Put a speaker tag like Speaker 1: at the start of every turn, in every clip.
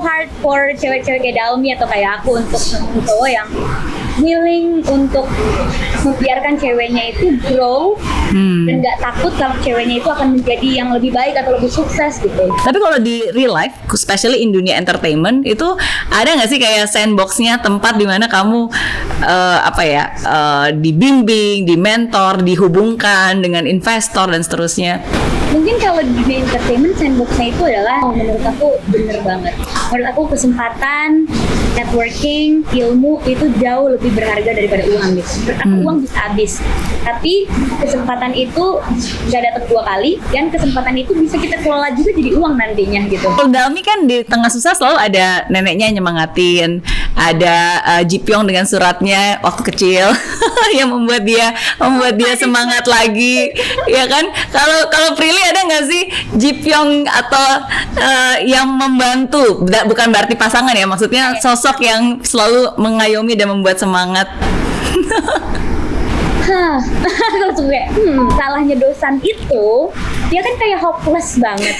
Speaker 1: hard for cewek-cewek kayak Dalmi atau kayak aku untuk nemu cowok yang willing untuk membiarkan ceweknya itu grow dan nggak takut kalau ceweknya itu akan menjadi yang lebih baik atau lebih sukses gitu.
Speaker 2: Tapi kalau di real life, especially in dunia entertainment, itu ada nggak sih kayak sandboxnya, tempat di mana kamu dibimbing, dimentor, dihubungkan dengan investor dan seterusnya?
Speaker 1: Mungkin kalau di dunia entertainment sandboxnya itu adalah menurut aku bener banget. Menurut aku kesempatan, networking, ilmu itu jauh lebih berharga daripada uang gitu. Menurut aku uang bisa habis, tapi kesempatan itu nggak datang 2 kali dan kesempatan itu bisa kita kelola juga jadi uang nantinya gitu.
Speaker 2: Kalau Dalmi kan di tengah susah selalu ada neneknya yang nyemangatin, ada Ji Pyong dengan suratnya waktu kecil yang membuat dia semangat lagi, ya kan? Kalau Prilly ada nggak sih Ji Pyong atau yang membantu? Bukan berarti pasangan ya, maksudnya sosok yang selalu mengayomi dan membuat semangat.
Speaker 1: Langsung kayak salahnya Dosan itu dia kan kayak hopeless banget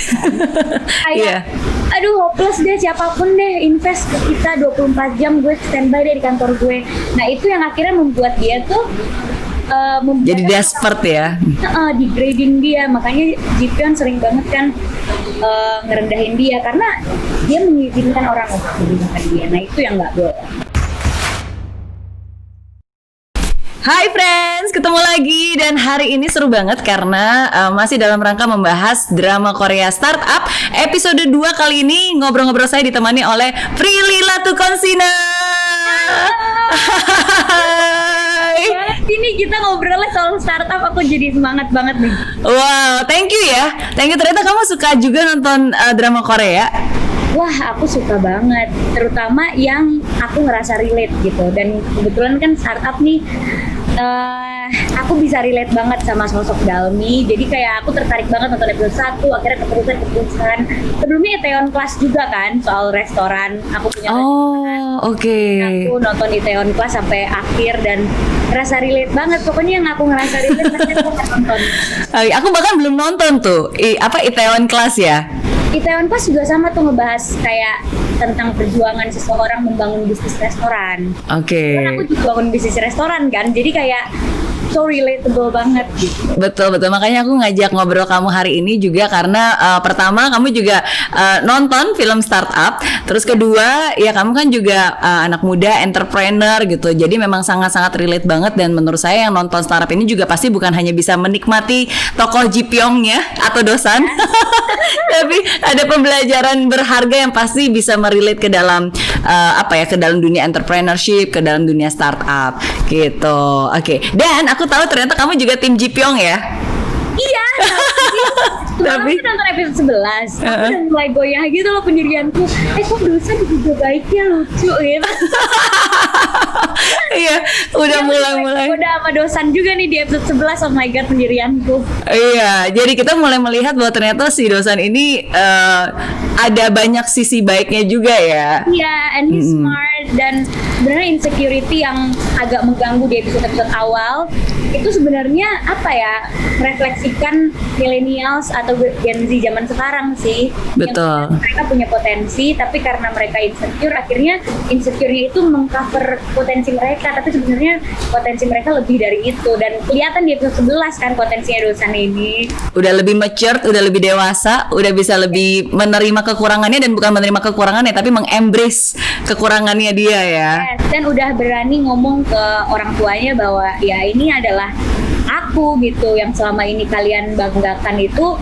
Speaker 1: kayak aduh hopeless deh, siapapun deh invest ke kita 24 jam gue standby deh di kantor gue. Nah itu yang akhirnya membuat dia tuh
Speaker 2: jadi desperate ya,
Speaker 1: degrading dia. Makanya Ji Pyong sering banget kan ngerendahin dia karena dia mengizinkan orang untuk mengizinkan dia. Nah itu yang nggak boleh.
Speaker 2: Hai friends, ketemu lagi dan hari ini seru banget karena masih dalam rangka membahas drama Korea Startup. Episode 2 kali ini ngobrol-ngobrol saya ditemani oleh Prilly Latukonsina.
Speaker 1: Ini kita ngobrolnya soal startup, aku jadi semangat banget nih.
Speaker 2: Wow, thank you ya. Thank you, ternyata kamu suka juga nonton drama Korea.
Speaker 1: Wah, aku suka banget, terutama yang aku ngerasa relate gitu. Dan kebetulan kan startup nih, aku bisa relate banget sama sosok Dalmi. Jadi kayak aku tertarik banget nonton episode 1, akhirnya keputusan. Sebelumnya Itaewon Class juga kan, soal restoran. Aku punya aku nonton Itaewon Class sampai akhir dan ngerasa relate banget. Pokoknya yang aku ngerasa relate pasti aku akan nonton.
Speaker 2: Aku bahkan belum nonton tuh, Itaewon Class ya.
Speaker 1: Itaewon Class juga sama tuh, ngebahas kayak tentang perjuangan seseorang membangun bisnis restoran. Kan aku juga bangun bisnis restoran kan, jadi kayak so relatable banget gitu.
Speaker 2: Betul, makanya aku ngajak ngobrol kamu hari ini juga karena pertama kamu juga nonton film startup, terus kedua ya kamu kan juga anak muda entrepreneur gitu, jadi memang sangat-sangat relate banget. Dan menurut saya yang nonton startup ini juga pasti bukan hanya bisa menikmati tokoh Ji Pyongnya atau Dosan tapi ada pembelajaran berharga yang pasti bisa merelate ke dalam ke dalam dunia entrepreneurship, ke dalam dunia startup gitu. Oke. Dan aku tahu ternyata kamu juga tim Ji Pyong ya.
Speaker 1: Iya. Tapi aku nonton episode 11, aku udah mulai goyah gitu loh pendirianku. Kok Dosan juga baiknya lucu gitu.
Speaker 2: Iya, udah mulai.
Speaker 1: Udah sama Dosan juga nih di episode 11. Oh my god, pendirianku.
Speaker 2: Iya, jadi kita mulai melihat bahwa ternyata si Dosan ini ada banyak sisi baiknya juga ya.
Speaker 1: Iya, and he's smart. Dan sebenarnya insecurity yang agak mengganggu di episode awal itu sebenarnya merefleksikan millennials atau Gen Z zaman sekarang sih.
Speaker 2: Betul.
Speaker 1: Mereka punya potensi, tapi karena mereka insecure, akhirnya insecure-nya itu mengcover potensi mereka, tapi sebenarnya potensi mereka lebih dari itu. Dan kelihatan di episode 11 kan potensinya Dosan ini. Udah
Speaker 2: lebih mature, udah lebih dewasa, udah bisa lebih menerima kekurangannya, dan bukan menerima kekurangannya tapi mengembrace kekurangannya dia ya.
Speaker 1: Yes, dan udah berani ngomong ke orang tuanya bahwa ya ini adalah aku gitu, yang selama ini kalian banggakan itu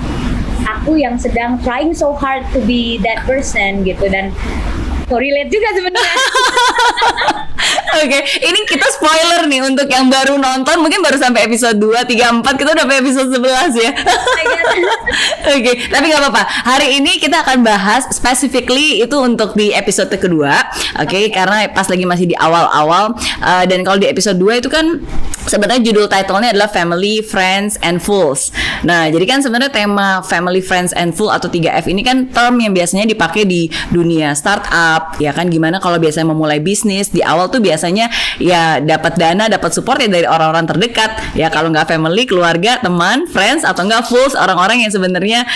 Speaker 1: aku yang sedang trying so hard to be that person gitu. Dan relate juga sebenarnya.
Speaker 2: Oke, ini kita spoiler nih untuk yang baru nonton, mungkin baru sampai episode 2, 3, 4, kita udah sampai episode 11 ya. Oke, tapi gak apa-apa. Hari ini kita akan bahas specifically itu untuk di episode kedua. Oke, karena pas lagi masih di awal-awal. Dan kalau di episode 2 itu kan sebenarnya judul title-nya adalah Family, Friends, and Fools. Nah, jadi kan sebenarnya tema Family, Friends, and Fool atau 3F ini kan term yang biasanya dipakai di dunia startup, ya kan. Gimana kalau biasanya memulai bisnis, di awal tuh biasanya biasanya ya dapat dana, dapat support ya dari orang-orang terdekat. Ya kalau nggak family, keluarga, teman, friends, atau nggak fools, orang-orang yang sebenarnya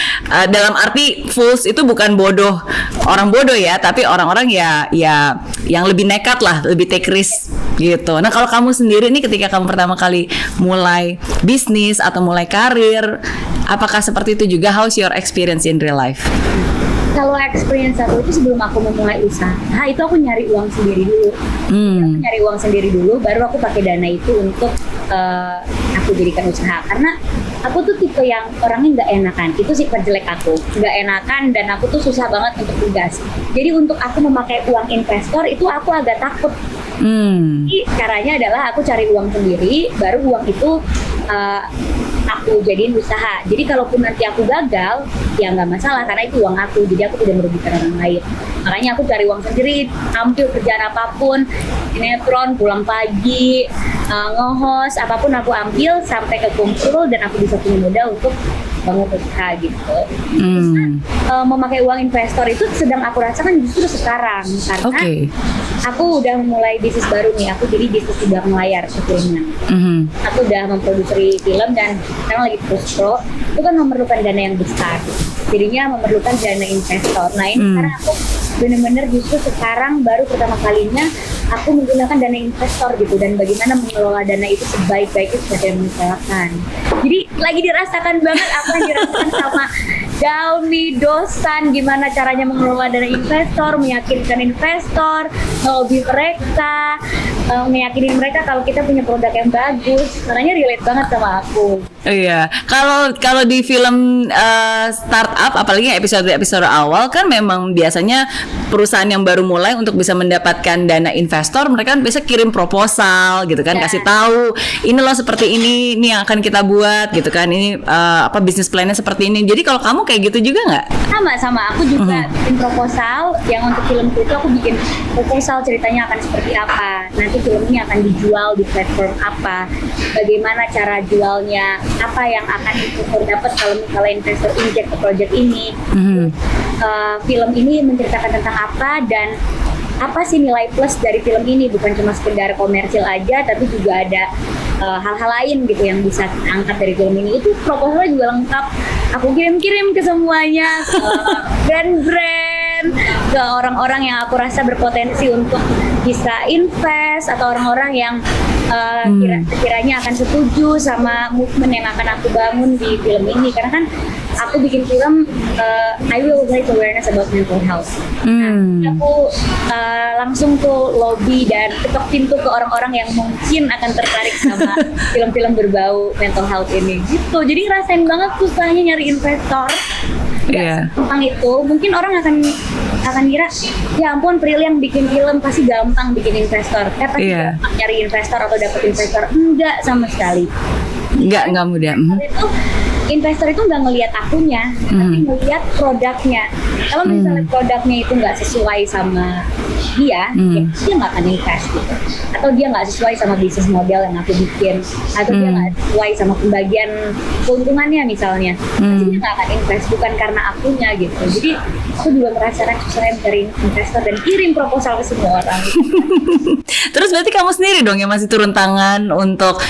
Speaker 2: dalam arti fools itu bukan bodoh, orang bodoh ya, tapi orang-orang ya yang lebih nekat lah, lebih take risk gitu. Nah kalau kamu sendiri nih ketika kamu pertama kali mulai bisnis atau mulai karir, apakah seperti itu juga? How's your experience in real life?
Speaker 1: Kalau experience aku itu sebelum aku memulai usaha, itu aku nyari uang sendiri dulu. Aku nyari uang sendiri dulu, baru aku pakai dana itu untuk aku jadikan usaha. Karena aku tuh tipe yang orangnya nggak enakan. Itu sifat jelek aku, nggak enakan dan aku tuh susah banget untuk tugas. Jadi untuk aku memakai uang investor itu aku agak takut. Jadi caranya adalah aku cari uang sendiri, baru uang itu aku jadiin usaha. Jadi kalaupun nanti aku gagal, ya nggak masalah karena itu uang aku. Jadi aku tidak merugikan orang lain. Makanya aku cari uang sendiri, ambil kerjaan apapun, sinetron, pulang pagi, nge-host, apapun aku ambil sampai ke kumpul dan aku bisa punya modal untuk bangun usaha gitu. Memakai uang investor itu sedang aku rasakan justru sekarang karena aku udah mulai bisnis baru nih. Aku jadi bisnis di belakang layar sebelumnya. Aku udah memproduksi film dan sekarang lagi post pro. Itu kan memerlukan dana yang besar. Jadinya memerlukan dana investor. Nah ini sekarang aku benar-benar justru sekarang baru pertama kalinya aku menggunakan dana investor gitu, dan bagaimana mengelola dana itu sebaik-baiknya seperti yang mengusahakan. Jadi lagi dirasakan banget apa yang dirasakan sama Dalmi, Dosan, gimana caranya mengelola dana investor, meyakinkan investor, ngelobi mereka, meyakinin mereka kalau kita punya produk yang bagus. Makanya relate banget sama aku.
Speaker 2: Iya, kalau di film startup, apalagi episode awal kan memang biasanya perusahaan yang baru mulai untuk bisa mendapatkan dana investor, mereka kan biasa kirim proposal gitu kan, kasih tahu ini loh seperti ini yang akan kita buat gitu kan, ini bisnis plannya seperti ini. Jadi kalau kamu kayak gitu juga nggak?
Speaker 1: Sama aku juga bikin proposal. Yang untuk filmku itu aku bikin proposal, ceritanya akan seperti apa, nanti filmnya akan dijual di platform apa, bagaimana cara jualnya, apa yang akan investor dapat kalau misalnya investor inject ke project ini. Film ini menceritakan tentang apa dan apa sih nilai plus dari film ini, bukan cuma sekedar komersil aja tapi juga ada hal-hal lain gitu yang bisa kita angkat dari film ini. Itu proposalnya juga lengkap, aku kirim ke semuanya, ke brand-brand, ke orang-orang yang aku rasa berpotensi untuk bisa invest, atau orang-orang yang kiranya akan setuju sama movement yang akan aku bangun di film ini. Karena kan aku bikin film I will raise awareness about mental health. Aku langsung tuh lobby dan ketok pintu ke orang-orang yang mungkin akan tertarik sama film-film berbau mental health ini gitu. Jadi ngerasain banget susahnya nyari investor. Tentang itu mungkin orang akan kira, ya ampun Prilly yang bikin film pasti gampang bikin investor, pasti gampang nyari investor atau dapet investor. Enggak sama sekali.
Speaker 2: Enggak mudah.
Speaker 1: Itu investor itu nggak ngelihat akunya, tapi ngelihat produknya. Kalau misalnya produknya itu nggak sesuai sama dia nggak akan invest gitu. Atau dia nggak sesuai sama bisnis model yang aku bikin, atau dia nggak sesuai sama pembagian keuntungannya misalnya, pasti dia nggak akan invest, bukan karena akunya gitu. Jadi aku juga merasakan susahnya mencari investor dan kirim proposal ke semua orang.
Speaker 2: Terus berarti kamu sendiri dong yang masih turun tangan untuk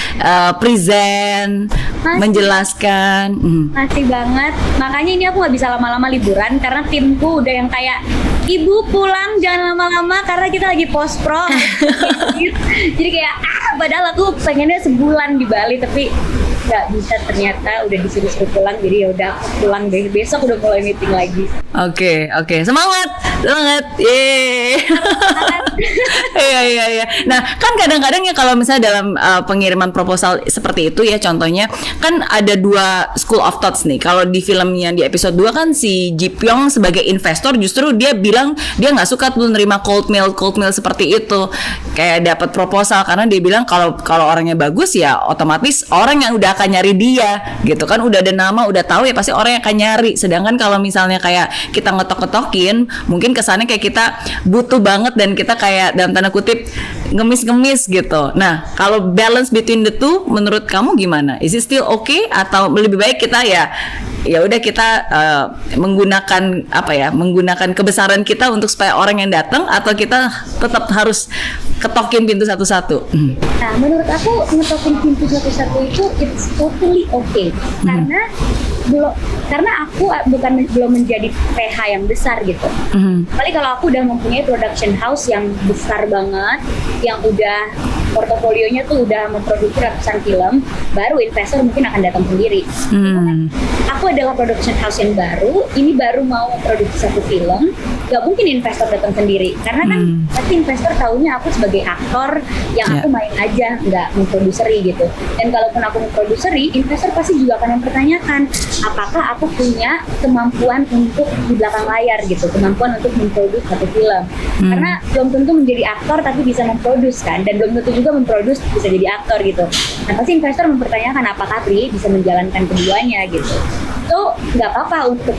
Speaker 2: present, menjelaskan.
Speaker 1: Masih banget. Makanya ini aku nggak bisa lama-lama liburan karena timku udah yang kayak, ibu pulang jangan lama-lama karena kita lagi post pro. Jadi kayak padahal aku pengennya sebulan di Bali tapi nggak bisa, ternyata udah disuruh pulang. Jadi ya udah pulang deh, besok udah mulai meeting lagi.
Speaker 2: Oke, semangat, yeay. Iya. Nah, kan kadang-kadang ya kalau misalnya dalam pengiriman proposal seperti itu ya, contohnya kan ada dua school of thoughts nih. Kalau di filmnya di episode 2 kan si Ji Pyong sebagai investor justru dia bilang dia nggak suka tuh nerima cold mail seperti itu, kayak dapat proposal karena dia bilang kalau orangnya bagus ya otomatis orang yang udah akan nyari dia gitu kan, udah ada nama, udah tahu ya pasti orang yang akan nyari. Sedangkan kalau misalnya kayak kita ngetok-ngetokin, mungkin kesannya kayak kita butuh banget dan kita kayak dalam tanda kutip ngemis-ngemis gitu. Nah, kalau balance between the two menurut kamu gimana? Is it still okay atau lebih baik kita ya udah kita menggunakan menggunakan kebesaran kita untuk supaya orang yang datang, atau kita tetap harus ketokin pintu satu-satu?
Speaker 1: Nah, menurut aku ngetokin pintu satu-satu itu it's totally okay. Karena aku belum menjadi PH yang besar gitu. Kali kalau aku udah mempunyai production house yang besar banget, yang udah portofolionya tuh udah memproduksi ratusan film, baru investor mungkin akan datang sendiri. Aku adalah production house yang baru, ini baru mau produksi satu film, gak mungkin investor datang sendiri, karena kan pasti investor taunya aku sebagai aktor yang aku main aja, nggak memproduseri gitu. Dan kalaupun aku memproduseri, investor pasti juga akan mempertanyakan apakah aku punya kemampuan untuk di belakang layar gitu, kemampuan untuk memproduksi satu film. Karena belum tentu menjadi aktor tapi bisa memproduksi kan, dan belum tentu juga memproduksi bisa jadi aktor gitu. Nah, pasti investor mempertanyakan apakah Pri bisa menjalankan keduanya gitu. So, nggak apa-apa untuk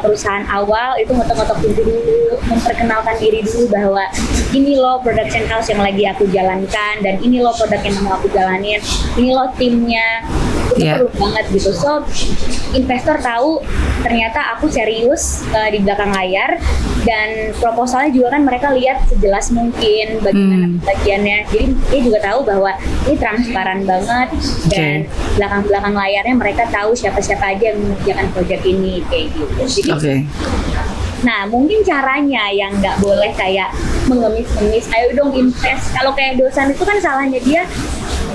Speaker 1: perusahaan awal itu ngotok-ngotok pintu dulu, memperkenalkan diri dulu bahwa ini loh production house yang lagi aku jalankan, dan ini loh produk yang mau aku jalanin, ini loh timnya. Itu perlu banget gitu. So, investor tahu ternyata aku serius di belakang layar, dan proposalnya juga kan mereka lihat sejelas mungkin bagaimana bagiannya. Jadi dia juga tahu bahwa ini transparan banget, dan belakang-belakang layarnya mereka tahu siapa-siapa aja yang mengerjakan proyek ini kayak gitu. Jadi, nah mungkin caranya yang nggak boleh kayak mengemis-ngemis, ayo dong invest. Kalau kayak dosen itu kan salahnya dia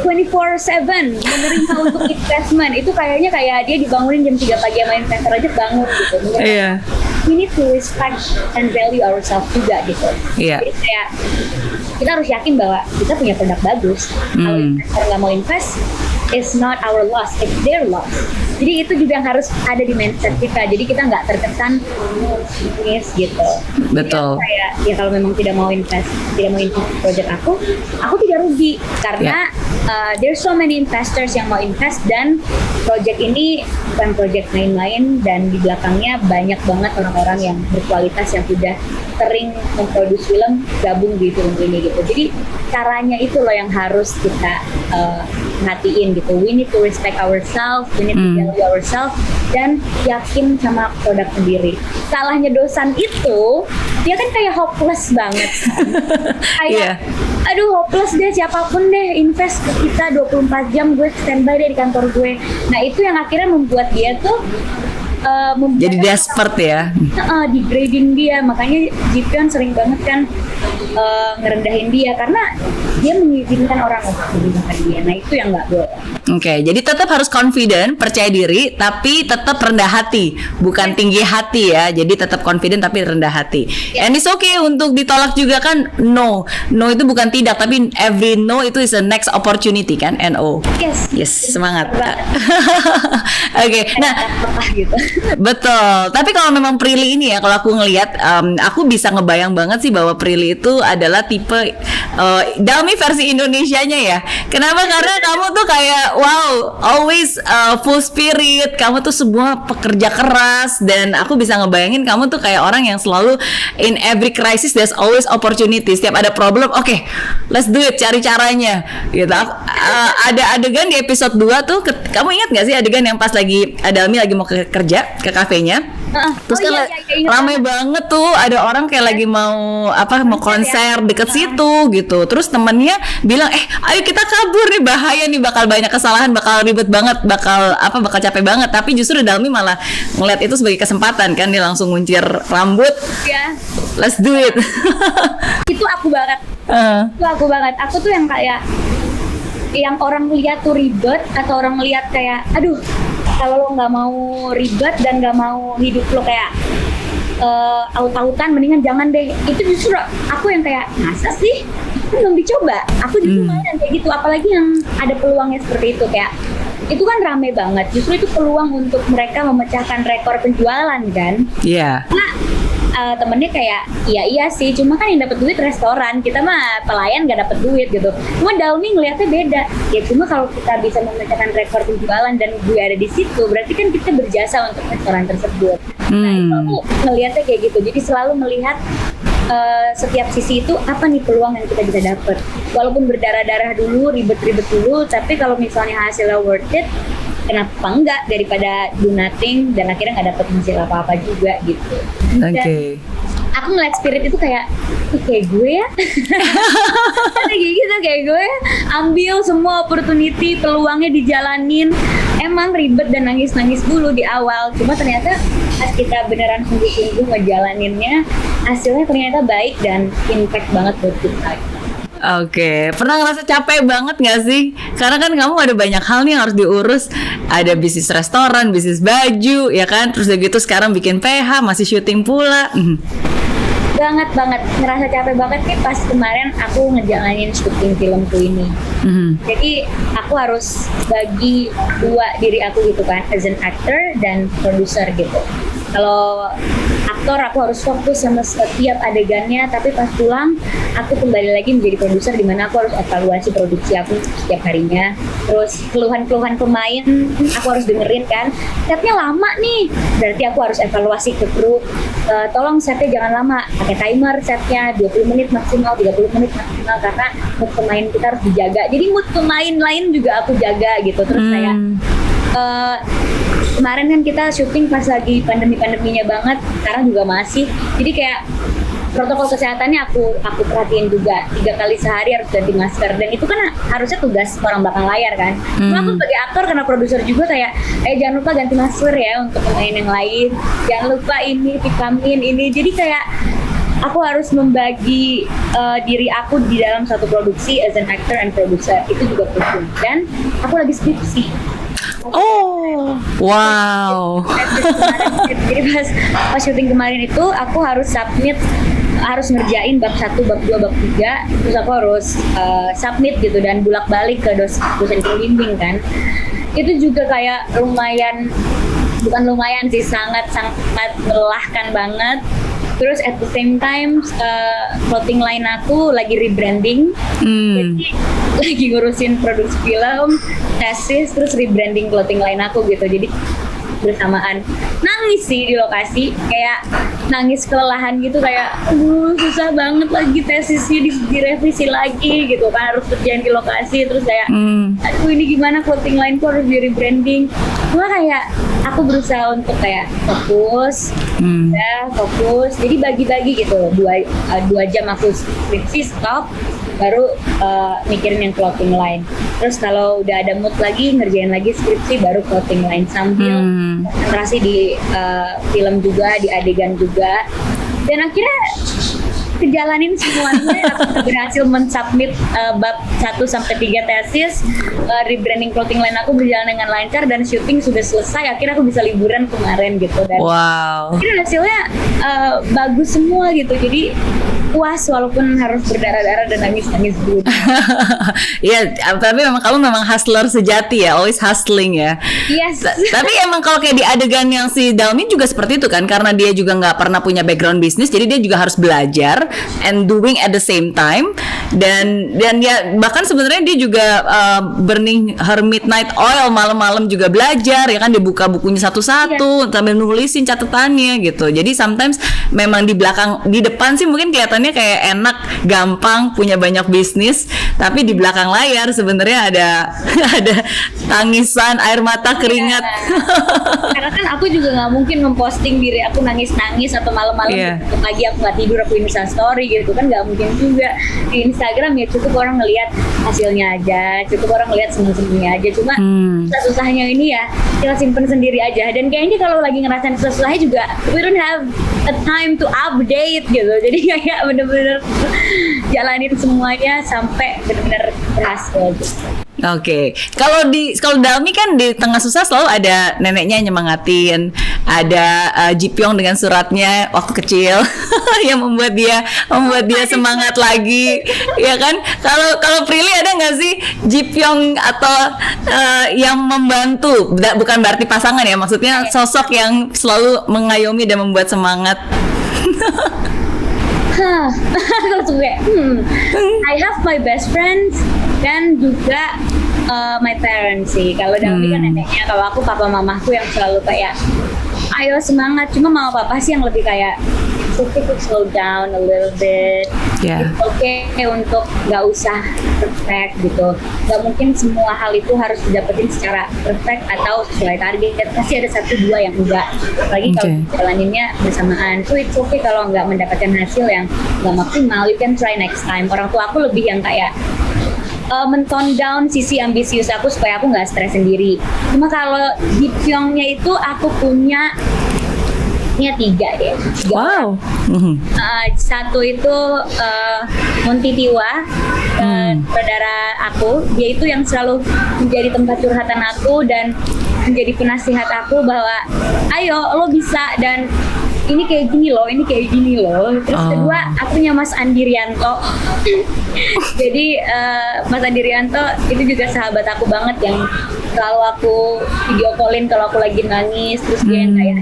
Speaker 1: 24/7 menerima untuk investment. Itu kayaknya kayak dia dibangunin jam 3 pagi sama investor aja bangun gitu. We need to respect and value ourselves juga gitu. Jadi kayak kita harus yakin bahwa kita punya produk bagus. Kalau investor nggak mau invest, it's not our loss, it's their loss. Jadi itu juga yang harus ada di mindset kita. Jadi kita nggak terkesan bisnis gitu.
Speaker 2: Betul.
Speaker 1: Kayak ya kalau memang tidak mau invest project aku tidak rugi karena there's so many investors yang mau invest, dan project ini bukan project main-main, dan di belakangnya banyak banget orang-orang yang berkualitas yang sudah sering memproduksi film gabung di film ini gitu. Jadi caranya itu loh yang harus kita perhatiin gitu. We need to respect ourselves, we need to value ourselves, dan yakin sama produk sendiri. Salahnya dosen itu, dia kan kayak hopeless banget kan. Kayak aduh hopeless deh, siapapun deh invest ke kita 24 jam, gue standby deh di kantor gue. Nah itu yang akhirnya membuat dia tuh
Speaker 2: jadi desperate ya,
Speaker 1: degrading dia. Makanya Jipion sering banget kan ngerendahin dia karena dia mengizinkan orang untuk mengizinkan dia. Nah itu yang nggak boleh.
Speaker 2: Oke, jadi tetap harus confident, percaya diri, tapi tetap rendah hati, bukan tinggi hati ya. Jadi tetap confident tapi rendah hati. And it's okay untuk ditolak juga kan. No itu bukan tidak, tapi every no itu is a next opportunity kan. NO. Yes, semangat. Oke, nah
Speaker 1: gitu.
Speaker 2: Betul. Tapi kalau memang Prilly ini ya, kalau aku ngelihat, aku bisa ngebayang banget sih bahwa Prilly itu adalah tipe Dalmi versi Indonesianya ya. Kenapa? Karena kamu tuh kayak wow, always full spirit. Kamu tuh semua pekerja keras, dan aku bisa ngebayangin kamu tuh kayak orang yang selalu in every crisis there's always opportunity. Setiap ada problem, oke, let's do it, cari caranya gitu. Ada adegan di episode 2 tuh, kamu ingat gak sih adegan yang pas lagi Dalmi lagi mau kerja ke kafenya, terus kan ramai banget tuh, ada orang kayak lagi mau konser deket situ gitu. Terus temennya bilang, ayo kita kabur nih, bahaya nih, bakal banyak kesalahan, bakal ribet banget, bakal capek banget. Tapi justru Dalmi malah ngeliat itu sebagai kesempatan kan, dia langsung nguncir rambut, let's do it.
Speaker 1: Itu aku banget. Itu aku banget. Aku tuh yang kayak yang orang lihat tuh ribet, atau orang lihat kayak aduh, kalau lo nggak mau ribet dan nggak mau hidup lo kayak aut-autan, mendingan jangan deh. Itu justru aku yang kayak masa sih, kan belum dicoba. Aku justru main kayak gitu, apalagi yang ada peluangnya seperti itu. Kayak itu kan rame banget, justru itu peluang untuk mereka memecahkan rekor penjualan kan. Nah, temennya kayak iya sih, cuma kan yang dapat duit restoran, kita mah pelayan gak dapat duit gitu. Cuma Dalmi ngeliatnya beda ya, cuma kalau kita bisa memecahkan rekor penjualan dan gue ada di situ, berarti kan kita berjasa untuk restoran tersebut. Nah itu aku ngeliatnya kayak gitu, jadi selalu melihat setiap sisi itu apa nih peluang yang kita bisa dapet. Walaupun berdarah-darah dulu, ribet-ribet dulu, tapi kalau misalnya hasilnya worth it, kenapa enggak, daripada do nothing dan akhirnya nggak dapet hasil apa-apa juga gitu.
Speaker 2: Oke.
Speaker 1: Aku ngeliat Spirit itu kayak, kayak gue ya. Kayak gitu, kayak gue ya. Ambil semua opportunity, peluangnya dijalanin. Emang ribet dan nangis-nangis dulu di awal. Cuma ternyata pas kita beneran sungguh-sungguh ngejalaninnya, hasilnya ternyata baik dan impact banget buat kita.
Speaker 2: Oke, pernah ngerasa capek banget gak sih? Karena kan kamu ada banyak hal nih yang harus diurus. Ada bisnis restoran, bisnis baju, ya kan? Terus udah gitu sekarang bikin PH, masih syuting pula.
Speaker 1: Banget ngerasa capek banget nih pas kemarin aku ngejalanin syuting filmku ini. Jadi aku harus bagi dua diri aku gitu kan, as an actor dan producer gitu. Kalau aktor aku harus fokus sama setiap adegannya, tapi pas pulang aku kembali lagi menjadi produser di mana aku harus evaluasi produksi aku setiap harinya. Terus keluhan-keluhan pemain aku harus dengerin kan, setnya lama nih, berarti aku harus evaluasi ke kru, tolong setnya jangan lama, pakai timer setnya 20 menit maksimal, 30 menit maksimal, karena mood pemain kita harus dijaga. Jadi mood pemain lain juga aku jaga gitu. Terus kayak kemarin kan kita syuting pas lagi pandeminya banget, sekarang juga masih. Jadi kayak protokol kesehatannya aku perhatiin juga. 3 kali sehari harus ganti masker, dan itu kan harusnya tugas orang belakang layar kan. Cuma aku sebagai aktor karena produser juga kayak, jangan lupa ganti masker ya untuk pemain yang lain. Jangan lupa ini vitamin ini. Jadi kayak aku harus membagi diri aku di dalam satu produksi as an actor and producer. Itu juga penting. Dan aku lagi skripsi.
Speaker 2: Oh, wow.
Speaker 1: Jadi pas syuting kemarin itu aku harus ngerjain bab 1, bab 2, bab 3. Terus aku harus submit gitu dan bolak-balik ke dosen pembimbing kan. Itu juga kayak bukan lumayan sih, sangat melelahkan banget. Terus at the same time clothing line aku lagi rebranding. Jadi lagi ngurusin produksi film, tesis, terus rebranding clothing line aku gitu. Jadi bersamaan nangis sih di lokasi, kayak nangis kelelahan gitu, kayak susah banget lagi tesisnya direvisi lagi gitu kan, harus kerjain di lokasi. Terus kayak aduh ini gimana, clothing line ku harus di rebranding. Cuma kayak aku berusaha untuk kayak fokus, jadi bagi-bagi gitu. 2 jam aku skripsi stop, baru mikirin yang clothing line. Terus kalau udah ada mood lagi, ngerjain lagi skripsi, baru clothing line, sambil konsentrasi di film juga, di adegan juga. Dan akhirnya kejalanin semuanya. Aku berhasil mensubmit bab 1-3 tesis, rebranding clothing line aku berjalan dengan lancar, dan syuting sudah selesai. Akhirnya aku bisa liburan kemarin gitu, dan akhirnya hasilnya bagus semua gitu. Jadi puas walaupun harus berdarah-darah dan nangis-nangis dulu.
Speaker 2: Iya, tapi kamu memang hustler sejati ya, always hustling ya.
Speaker 1: Yes.
Speaker 2: Tapi emang kalau kayak di adegan yang si Dalmi juga seperti itu kan, karena dia juga nggak pernah punya background bisnis, jadi dia juga harus belajar and doing at the same time. Dan ya bahkan sebenarnya dia juga burning her midnight oil, malam-malam juga belajar ya kan, dia buka bukunya satu-satu sambil nulisin catatannya gitu. Jadi sometimes memang di depan sih mungkin kelihatannya kayak enak, gampang, punya banyak bisnis, tapi di belakang layar sebenarnya ada tangisan, air mata, keringat.
Speaker 1: Karena kan aku juga nggak mungkin memposting diri aku nangis-nangis atau malam-malam pagi aku nggak tidur aku Insta story gitu kan, nggak mungkin juga. Di Instagram ya cukup orang ngelihat hasilnya aja, cukup orang ngelihat seneng-senengnya aja. Cuma susah-susahnya ini ya kita simpen sendiri aja. Dan kayaknya kalau lagi ngerasain susah-susahnya juga, we don't have a time to update gitu. Jadi kayak bener-bener jalanin semuanya sampai bener-bener berhasil gitu.
Speaker 2: Oke. Kalau Dalmi kan di tengah susah selalu ada neneknya nyemangatin, ada Jipyong dengan suratnya waktu kecil yang membuat dia semangat lagi, ya kan? Kalau Prilly ada nggak sih Jipyong atau yang membantu? Bukan berarti pasangan ya, maksudnya sosok yang selalu mengayomi dan membuat semangat.
Speaker 1: I have my best friends dan juga my parents sih. Kalau Dalmi kan neneknya, kalau aku papa mamaku yang selalu kayak ayo semangat. Cuma mama papa sih yang lebih kayak it's okay to slow down a little bit.
Speaker 2: Yeah.
Speaker 1: It's okay untuk nggak usah perfect gitu. Nggak mungkin semua hal itu harus didapetin secara perfect atau sesuai target. Pasti ada 1-2 yang enggak. Apalagi kalau jalaninnya bersamaan. So it's okay kalau nggak mendapatkan hasil yang nggak maksimal. You can try next time. Orang tua aku lebih yang kayak men-tone down sisi ambisius aku supaya aku nggak stres sendiri. Cuma kalau di Pyongnya itu aku punya 3 deh.
Speaker 2: Wow.
Speaker 1: Satu itu Monty Tiwa, saudara aku. Dia itu yang selalu menjadi tempat curhatan aku dan menjadi penasihat aku bahwa ayo lo bisa dan ini kayak gini loh, ini kayak gini loh. Terus kedua, aku punya Mas Andi Rianto. Jadi Mas Andi Rianto itu juga sahabat aku banget yang selalu aku video callin kalau aku lagi nangis. Terus dia yang kayak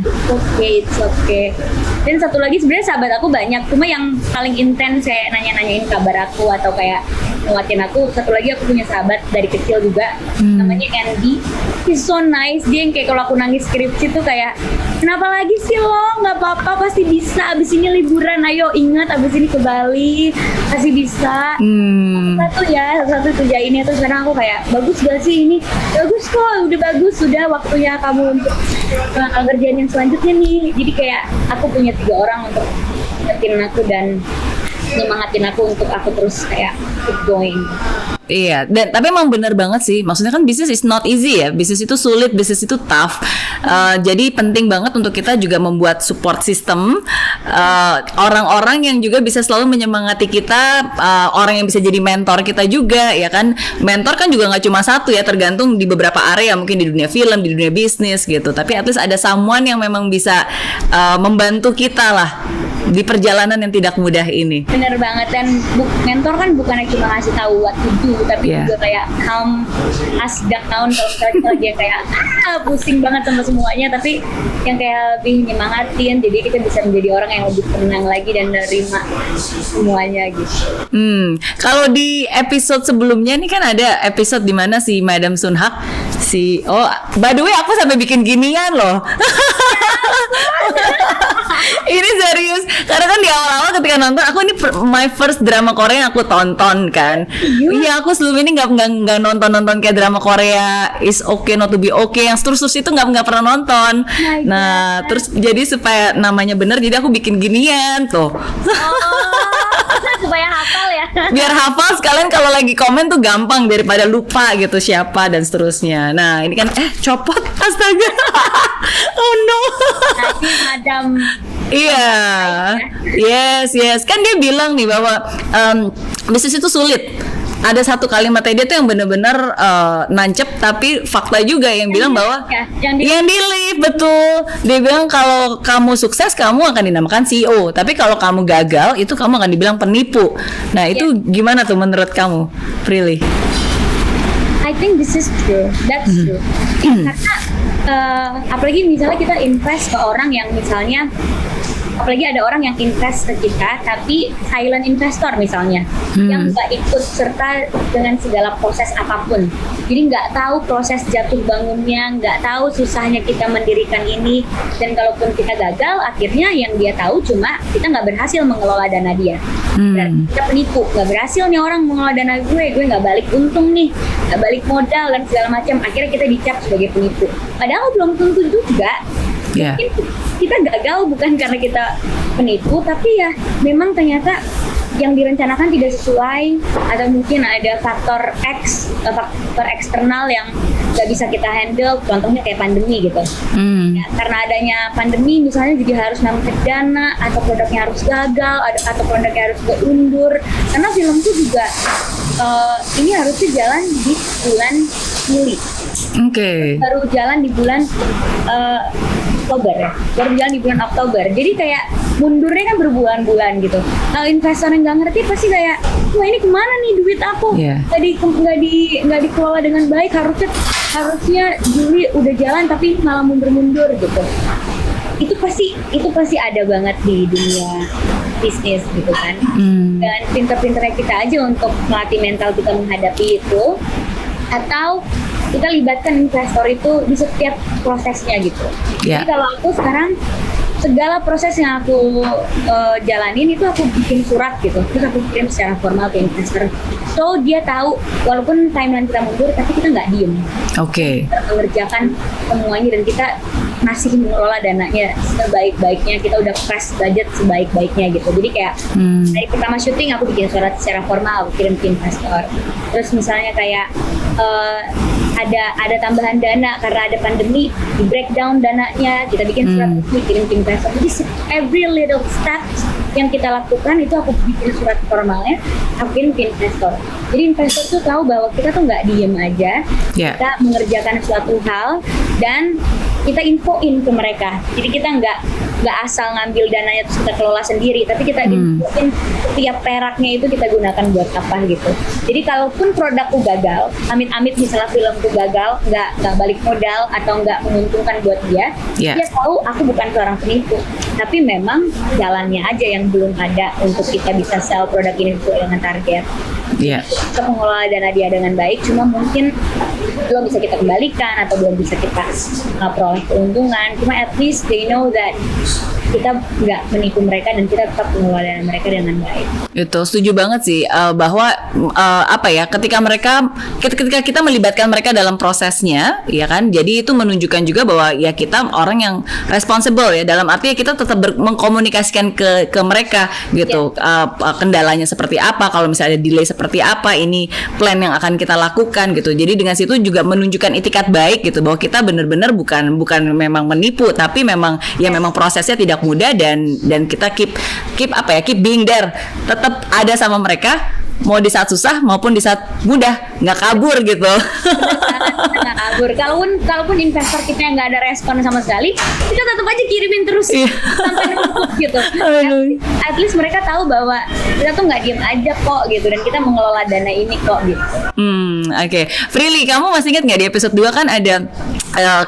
Speaker 1: it's okay. Dan satu lagi sebenarnya sahabat aku banyak, cuma yang paling intens saya nanya-nanyain kabar aku atau kayak nguatin aku. Satu lagi aku punya sahabat dari kecil juga, namanya Andy. He's so nice. Dia yang kayak kalau aku nangis skripsi tuh kayak, kenapa lagi sih lo? Nggak apa-apa, pasti bisa. Abis ini liburan, ayo ingat abis ini ke Bali, pasti bisa. Satu kerjainnya tuh sekarang aku kayak, bagus gak sih ini? Bagus kok, udah bagus, sudah waktunya kamu untuk kerjaan yang selanjutnya nih. Jadi kayak aku punya 3 orang untuk ngertiin aku dan nyemangatin aku untuk aku terus kayak keep going.
Speaker 2: Iya, dan tapi emang bener banget sih. Maksudnya kan bisnis is not easy ya. Bisnis itu sulit, bisnis itu tough. Jadi penting banget untuk kita juga membuat support system, orang-orang yang juga bisa selalu menyemangati kita, orang yang bisa jadi mentor kita juga, ya kan. Mentor kan juga nggak cuma satu ya, tergantung di beberapa area, mungkin di dunia film, di dunia bisnis gitu. Tapi at least ada someone yang memang bisa membantu kita lah di perjalanan yang tidak mudah ini.
Speaker 1: Bener banget, dan mentor kan bukan cuma ngasih tahu what to do, tapi juga kayak calm us down kalau misalnya kita lagi kayak pusing banget sama semuanya, tapi yang kayak lebih nyemangatin, jadi kita bisa menjadi orang yang lebih tenang lagi dan menerima semuanya gitu.
Speaker 2: Kalau di episode sebelumnya nih kan ada episode di mana si Madam Sunhak by the way aku sampai bikin ginian loh. Ini serius, karena kan di awal-awal ketika nonton aku ini my first drama Korea yang aku tonton kan. Iya, aku sebelum ini nggak nonton kayak drama Korea Is Okay Not to Be Okay yang terus itu nggak pernah nonton. Nah terus jadi supaya namanya bener, jadi aku bikin ginian tuh.
Speaker 1: Supaya hafal ya.
Speaker 2: Biar hafal sekalian kalau lagi komen tuh gampang daripada lupa gitu siapa dan seterusnya. Nah ini kan copot, astaga. Oh no.
Speaker 1: Nanti Madam.
Speaker 2: Iya, yes. Kan dia bilang nih bahwa bisnis itu sulit. Ada satu kalimatnya dia tuh yang benar-benar nancep, tapi fakta juga yang bilang bahwa yang di live, betul. Dia bilang kalau kamu sukses kamu akan dinamakan CEO, tapi kalau kamu gagal itu kamu akan dibilang penipu. Nah itu gimana tuh menurut kamu, Prilly?
Speaker 1: I think this is true, that's true. Karena apalagi misalnya kita invest ke orang yang misalnya, apalagi ada orang yang invest ke kita tapi silent investor misalnya, yang nggak ikut serta dengan segala proses apapun, jadi nggak tahu proses jatuh bangunnya, nggak tahu susahnya kita mendirikan ini, dan kalaupun kita gagal akhirnya yang dia tahu cuma kita nggak berhasil mengelola dana dia. Dan kita penipu, nggak berhasil nih orang mengelola dana gue nggak balik untung nih, nggak balik modal dan segala macam, akhirnya kita dicap sebagai penipu, padahal belum tentu juga. Mungkin kita gagal bukan karena kita penipu, tapi ya memang ternyata yang direncanakan tidak sesuai, atau mungkin ada faktor eksternal yang nggak bisa kita handle, contohnya kayak pandemi gitu. Ya, karena adanya pandemi misalnya jadi harus nangkep dana, atau produknya harus gagal, atau produknya harus keundur, karena filmku juga ini harusnya jalan di bulan Juli. Baru jalan di bulan Oktober ya, baru jalan di bulan Oktober. Jadi kayak mundurnya kan berbulan-bulan gitu. Kalau investor yang nggak ngerti pasti kayak, wah ini kemana nih duit aku? Nggak dikelola dengan baik. Harusnya Juli udah jalan tapi malah mundur-mundur gitu. Itu pasti ada banget di dunia bisnis gitu kan. Dan pinter-pinternya kita aja untuk melatih mental kita menghadapi itu, atau kita libatkan investor itu di setiap prosesnya gitu. Jadi kalau aku sekarang segala proses yang aku jalanin itu aku bikin surat gitu, terus aku kirim secara formal ke investor. So dia tahu walaupun timeline kita mundur, tapi kita nggak diem.
Speaker 2: Oke.
Speaker 1: Kita mengerjakan semuanya dan kita masih mengelola dananya sebaik-baiknya. Kita udah press budget sebaik-baiknya gitu. Jadi kayak dari pertama syuting aku bikin surat secara formal, aku kirim ke investor. Terus misalnya kayak ada tambahan dana karena ada pandemi, di breakdown dananya, kita bikin surat kirim ke investor. Jadi every little step yang kita lakukan itu aku bikin surat formalnya, aku kirim ke investor. Jadi investor tuh tahu bahwa kita tuh nggak diem aja, kita mengerjakan suatu hal dan kita infoin ke mereka. Jadi kita nggak asal ngambil dananya terus kita kelola sendiri, tapi kita infoin setiap peraknya itu kita gunakan buat apa gitu. Jadi kalaupun produkku gagal, amit-amit misalnya filmku gagal, nggak balik modal atau nggak menguntungkan buat dia tahu aku bukan seorang penipu, tapi memang jalannya aja yang belum ada untuk kita bisa sell produk ini sesuai dengan target. Kita mengelola dana dia dengan baik, cuma mungkin belum bisa kita kembalikan atau belum bisa kita peroleh keuntungan. Cuma at least they know that kita nggak menipu mereka dan kita tetap mengelola dana mereka dengan baik.
Speaker 2: Itu setuju banget sih bahwa ketika kita melibatkan mereka dalam prosesnya, ya kan, jadi itu menunjukkan juga bahwa ya kita orang yang responsible ya, dalam arti kita tetap mengkomunikasikan ke mereka gitu, kendalanya seperti apa, kalau misalnya delay seperti apa, ini plan yang akan kita lakukan gitu. Jadi dengan situ juga menunjukkan itikat baik gitu, bahwa kita benar-benar bukan memang menipu, tapi memang memang prosesnya tidak mudah dan kita keep being there, tetap ada sama mereka, mau di saat susah maupun di saat mudah, nggak kabur gitu.
Speaker 1: Nggak kabur. Kalaupun investor kita yang nggak ada respon sama sekali, kita tetap aja kirimin terus sampai numpuk gitu. At least mereka tahu bahwa kita tuh nggak diem aja kok gitu, dan kita mengelola dana ini kok gitu.
Speaker 2: Oke. Prilly, kamu masih ingat nggak di episode 2 kan ada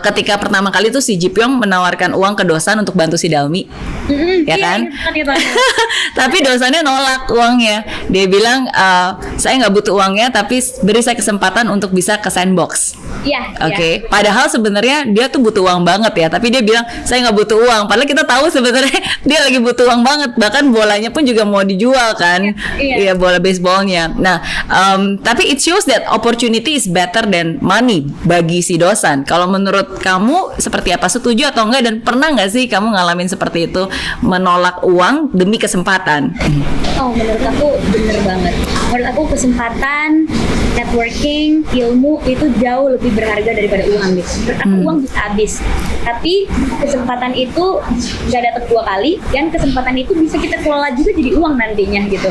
Speaker 2: ketika pertama kali tuh si Ji Pyong menawarkan uang ke Dosan untuk bantu si Dalmi, ya kan? Iya. Tapi Dosannya nolak uangnya. Dia bilang saya nggak butuh uangnya, tapi beri saya kesempatan untuk bisa ke Sandbox. Oke. Padahal sebenarnya dia tuh butuh uang banget ya, tapi dia bilang saya nggak butuh uang. Padahal kita tahu sebenarnya dia lagi butuh uang banget. Bahkan bolanya pun juga mau dijual kan? Iya, bola baseballnya. Nah, tapi it shows that opportunity is better than money bagi si Dosan. Kalau menurut kamu seperti apa? Setuju atau enggak? Dan pernah nggak sih kamu ngalamin seperti itu, menolak uang demi kesempatan?
Speaker 1: Menurut aku bener banget. Menurut aku kesempatan, networking, ilmu itu jauh lebih berharga daripada uang gitu. Menurut aku uang bisa habis, tapi kesempatan itu nggak datang 2 kali, dan kesempatan itu bisa kita kelola juga jadi uang nantinya gitu.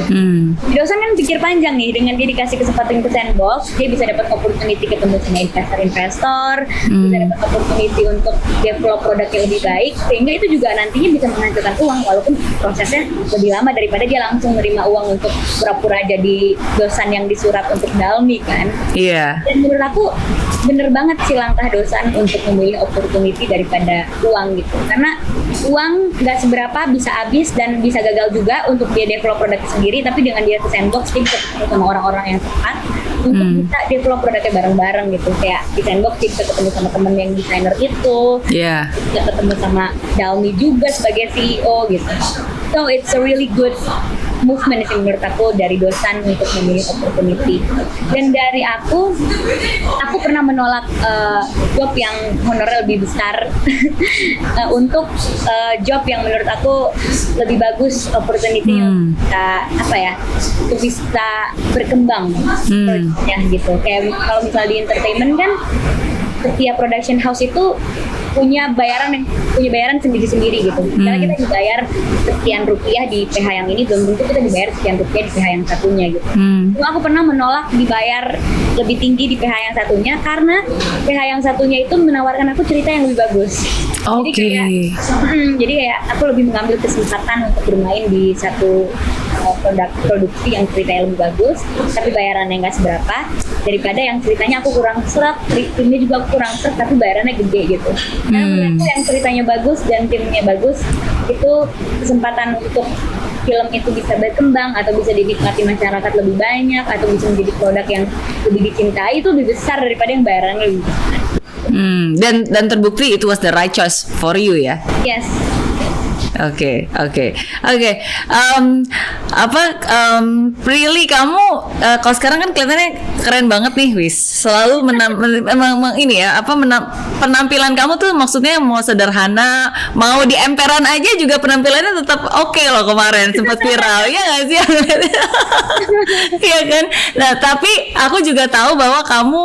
Speaker 1: Dosan kan pikir panjang nih, dengan dia dikasih kesempatan ke Sandbox, dia bisa dapat opportunity ketemu sama investor, bisa dapat opportunity untuk develop produk yang lebih baik, sehingga itu juga nantinya bisa menghasilkan uang, walaupun prosesnya lebih lama daripada dia langsung menerima uang untuk pura-pura jadi Dosan yang disurat untuk Dalmi kan. Dan menurut aku bener banget sih langkah Dosan untuk memilih opportunity daripada uang gitu, karena uang nggak seberapa, bisa habis dan bisa gagal juga untuk dia develop produk sendiri. Tapi dengan dia ke Sandbox, dia bisa ketemu sama orang-orang yang tepat untuk bisa develop produknya bareng-bareng gitu. Kayak di Sandbox dia bisa ketemu sama temen yang desainer itu, bisa ketemu sama Dalmi juga sebagai CEO gitu. So it's a really good movement sih menurut aku dari Dosan untuk memilih opportunity. Dan dari aku pernah menolak job yang honornya lebih besar untuk job yang menurut aku lebih bagus opportunity yang untuk bisa berkembang ya gitu. Kayak kalau misalnya di entertainment kan setiap production house itu punya bayaran sendiri-sendiri gitu. Misalnya kita dibayar sekian rupiah di PH yang ini, belum tentu kita dibayar sekian rupiah di PH yang satunya gitu. Cuma aku pernah menolak dibayar lebih tinggi di PH yang satunya karena PH yang satunya itu menawarkan aku cerita yang lebih bagus. Jadi kayak aku lebih mengambil kesempatan untuk bermain di satu produksi yang ceritanya lebih bagus tapi bayarannya nggak seberapa, daripada yang ceritanya aku kurang seret, timnya juga aku kurang seret tapi bayarannya gede gitu. Karena menurutku yang ceritanya bagus dan timnya bagus itu kesempatan untuk film itu bisa berkembang atau bisa dinikmati masyarakat lebih banyak atau bisa menjadi produk yang lebih dicintai itu lebih besar daripada yang bayarannya lebih besar.
Speaker 2: Dan terbukti it was the right choice for you ya.
Speaker 1: Yes.
Speaker 2: Oke. Prilly kamu kalau sekarang kan kelihatannya keren banget nih, Wis. Selalu ini ya, penampilan kamu tuh maksudnya mau sederhana, mau di emperan aja juga penampilannya tetap oke loh, kemarin sempat viral. Ya nggak sih? Iya kan? Nah, tapi aku juga tahu bahwa kamu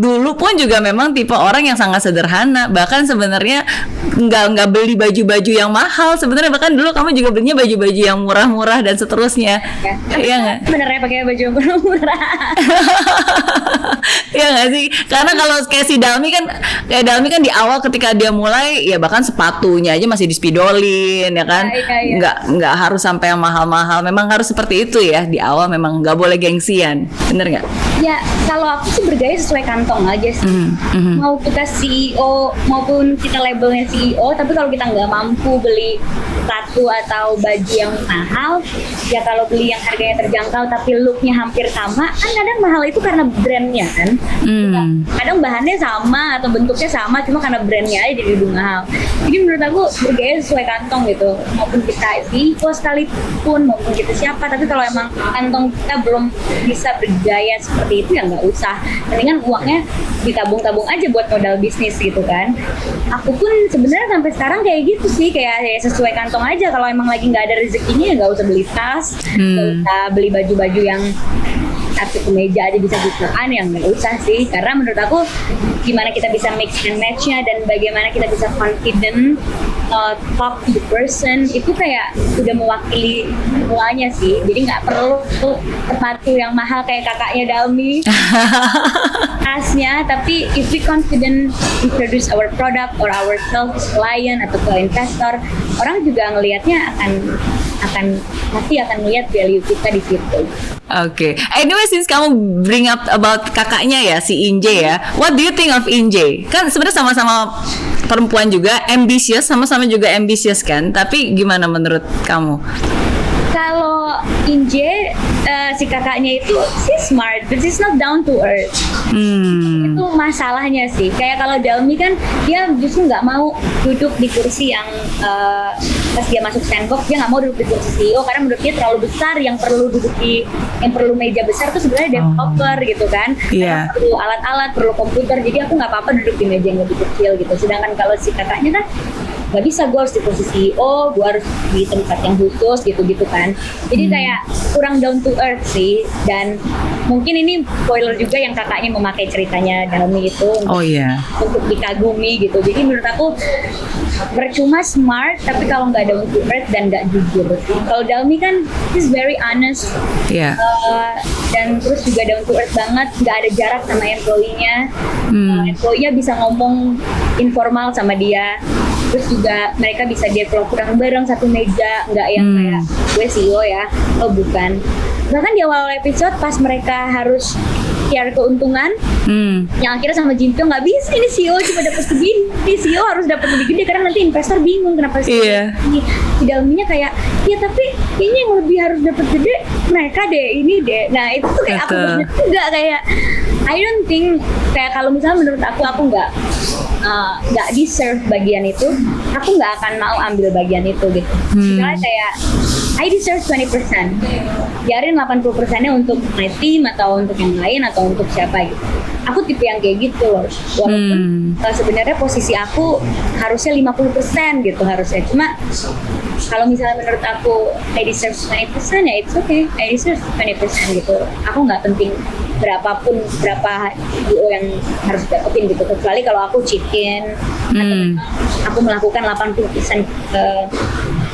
Speaker 2: dulu pun juga memang tipe orang yang sangat sederhana. Bahkan sebenarnya nggak beli baju-baju yang mahal. Sebenarnya bahkan dulu kamu juga belinya baju-baju yang murah-murah dan seterusnya. Iya nggak?
Speaker 1: Sebenarnya pakai baju yang murah.
Speaker 2: Iya nggak sih? Karena kalau kayak si Dalmi kan di awal ketika dia mulai ya bahkan sepatunya aja masih dispidolin ya kan.
Speaker 1: Iya.
Speaker 2: Nggak harus sampai yang mahal-mahal. Memang harus seperti itu ya di awal, memang nggak boleh gengsian. Bener nggak?
Speaker 1: Ya, kalau aku sih bergaya sesuai kantong aja sih. Mau kita CEO maupun kita labelnya CEO, tapi kalau kita nggak mampu beli sepatu atau baju yang mahal, ya kalau beli yang harganya terjangkau tapi looknya hampir sama, kan kadang mahal itu karena brandnya kan. Kadang bahannya sama atau bentuknya sama, cuma karena brandnya aja jadi lebih mahal. Jadi menurut aku bergaya sesuai kantong gitu. Maupun kita CEO sekalipun, maupun kita siapa, tapi kalau emang kantong kita belum bisa bergaya seperti itu ya nggak usah. Mendingan uangnya ditabung-tabung aja buat modal bisnis gitu kan. Aku pun sebenarnya sampai sekarang kayak gitu sih, kayak sesuai kantong aja. Kalau emang lagi nggak ada rezekinya ya nggak usah beli tas, nggak usah beli baju-baju yang satu kemeja aja bisa jutaan, yang nggak usah sih. Karena menurut aku gimana kita bisa mix and match-nya dan bagaimana kita bisa confident talk to the person, itu kayak udah mewakili semuanya sih. Jadi nggak perlu sepatu yang mahal kayak kakaknya Dalmi tasnya, tapi if we confident introduce our product or ourselves to client atau ke investor, orang juga ngelihatnya pasti akan melihat value kita di situ.
Speaker 2: Oke. Anyway, since kamu bring up about kakaknya ya, si Inje ya, what do you think of Inje? Kan sebenarnya sama-sama perempuan juga, ambitious, sama-sama juga ambitious kan? Tapi gimana menurut kamu?
Speaker 1: Kalau Inje, si kakaknya itu she's smart, but she's not down to earth. Itu masalahnya sih. Kayak kalau Dalmi kan dia justru nggak mau duduk di kursi yang pas dia masuk Sandbox, dia nggak mau duduk di kursi CEO karena menurut dia terlalu besar. Yang perlu meja besar tuh sebenarnya developer gitu kan.
Speaker 2: Yeah.
Speaker 1: Perlu alat-alat, perlu komputer. Jadi aku nggak apa-apa duduk di meja yang lebih kecil gitu. Sedangkan kalau si kakaknya kan nggak bisa, gue harus di posisi CEO, gue harus di tempat yang khusus gitu-gitu kan. Jadi kayak kurang down to earth sih. Dan mungkin ini spoiler juga yang kakaknya memakai ceritanya Dalmi itu untuk dikagumi gitu. Jadi menurut aku percuma smart, tapi kalau nggak down to earth dan nggak jujur sih. Kalau Dalmi kan he's very honest, dan terus juga down to earth banget, nggak ada jarak sama employee-nya. Employee-nya bisa ngomong informal sama dia. Terus juga mereka bisa develop bareng satu meja, nggak yang kayak gue CEO ya, bukan. Bahkan di awal episode pas mereka harus share keuntungan, yang akhirnya sama Jinpyong nggak bisa, ini CEO cuma dapat segini, CEO harus dapat lebih gede karena nanti investor bingung kenapa sih. Di dalamnya kayak ya tapi ini yang lebih harus dapat gede mereka deh, ini deh. Nah itu tuh kayak aku banget juga, kayak I don't think, kayak kalau misalnya menurut aku nggak deserve bagian itu, aku nggak akan mau ambil bagian itu gitu. Misalnya kayak I deserve 20%, biarin 80%-nya untuk my team atau untuk yang lain atau untuk siapa gitu. Aku tipe yang kayak gitu loh. Walaupun sebenarnya posisi aku harusnya 50% gitu harusnya. Cuma kalau misalnya menurut aku I deserve 20% ya it's okay, I deserve 20% gitu. Aku nggak penting berapa CEO yang harus dapetin gitu, kecuali kalau aku cheat in atau aku melakukan 80%